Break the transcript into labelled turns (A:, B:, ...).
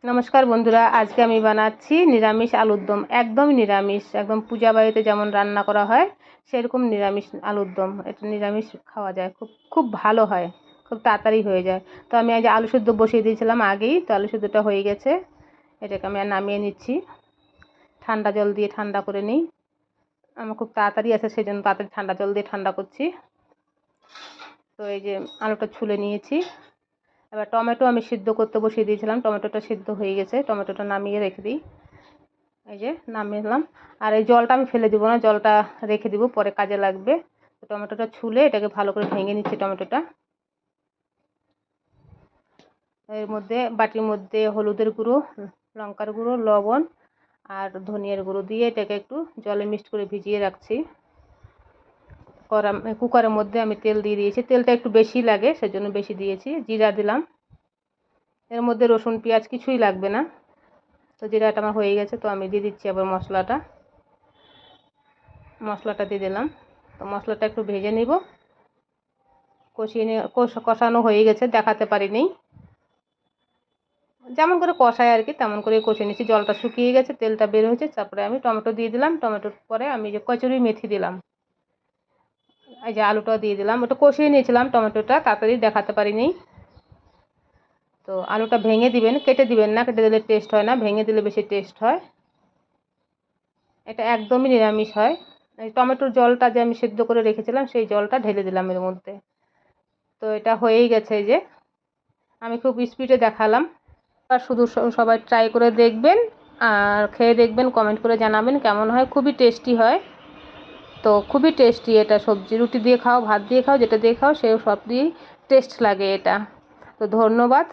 A: নমস্কার বন্ধুরা, আজকে আমি বানাচ্ছি নিরামিষ আলুর দম। একদমই নিরামিষ, একদম পূজা বাড়িতে যেমন রান্না করা হয় সেরকম নিরামিষ আলুর দম। এটা নিরামিষ খাওয়া যায়, খুব খুব ভালো হয়, খুব তাড়াতাড়ি হয়ে যায়। তো আমি আজ আলু সেদ্ধ বসিয়ে দিয়েছিলাম আগেই, তো আলু সেদ্ধটা হয়ে গেছে। এটাকে আমি আর নামিয়ে নিচ্ছি, ঠান্ডা জল দিয়ে ঠান্ডা করে নিই। আমার খুব তাড়াতাড়ি আছে, সেই জন্য তাড়াতাড়ি ঠান্ডা জল দিয়ে ঠান্ডা করছি। তো এই যে আলুটা ছুলে নিয়েছি। এবার টমেটো আমি সিদ্ধ করতে বসিয়ে দিয়েছিলাম, টমেটোটা সিদ্ধ হয়ে গেছে, টমেটোটা নামিয়ে রেখে দিই। এই যে নামিয়ে দিলাম। আর এই জলটা আমি ফেলে দিব না, জলটা রেখে দিব, পরে কাজে লাগবে। তো টমেটোটা ছুলে এটাকে ভালো করে ভেঙে নিচ্ছি টমেটোটা। এর মধ্যে বাটির মধ্যে হলুদের গুঁড়ো, লঙ্কার গুঁড়ো, লবণ আর ধনিয়ার গুঁড়ো দিয়ে এটাকে একটু জলে মিক্সড করে ভিজিয়ে রাখছি। কুকারের মধ্যে আমি তেল দিয়ে দিয়েছি, তেলটা একটু বেশি লাগে সেজন্য বেশি দিয়েছি। জিরা দিলাম, এর মধ্যে রসুন পেঁয়াজ কিছুই লাগবে না। তো জিরাটা আমার হয়ে গেছে, তো আমি দিয়ে দিচ্ছি আবার মশলাটা দিয়ে দিলাম। তো মশলাটা একটু ভেজে নিব, কষিয়ে নিয়ে কষানো হয়ে গেছে, দেখাতে পারিনি। যেমন করে কষায় আর কি তেমন করে কষিয়ে নিচ্ছি। জলটা শুকিয়ে গেছে, তেলটা বের হয়েছে, তারপরে আমি টমেটো দিয়ে দিলাম। টমেটোর পরে আমি যে কচুরি মেথি দিলাম, এই যে আলুটাও দিয়ে দিলাম। ওটা কষিয়ে নিয়েছিলাম, টমেটোটা তাড়াতাড়ি দেখাতে পারিনি। তো আলুটা ভেঙে দিবেন, কেটে দিবেন না, কেটে দিলে টেস্ট হয় না, ভেঙে দিলে বেশি টেস্ট হয়। এটা একদমই নিরামিষ হয়। এই টমেটোর জলটা যে আমি সিদ্ধ করে রেখেছিলাম সেই জলটা ঢেলে দিলাম এর মধ্যে। তো এটা হয়েই গেছে। এই যে আমি খুব স্পিডে দেখালাম। আর শুধু সবাই ট্রাই করে দেখবেন আর খেয়ে দেখবেন, কমেন্ট করে জানাবেন কেমন হয়। খুবই টেস্টি হয়। তো খুবই টেস্টি এটা সবজি, রুটি দিয়ে খাও, ভাত দিয়ে খাও, যেটা দিয়ে খাও সে সব দিয়েই টেস্ট লাগে এটা। তো ধন্যবাদ।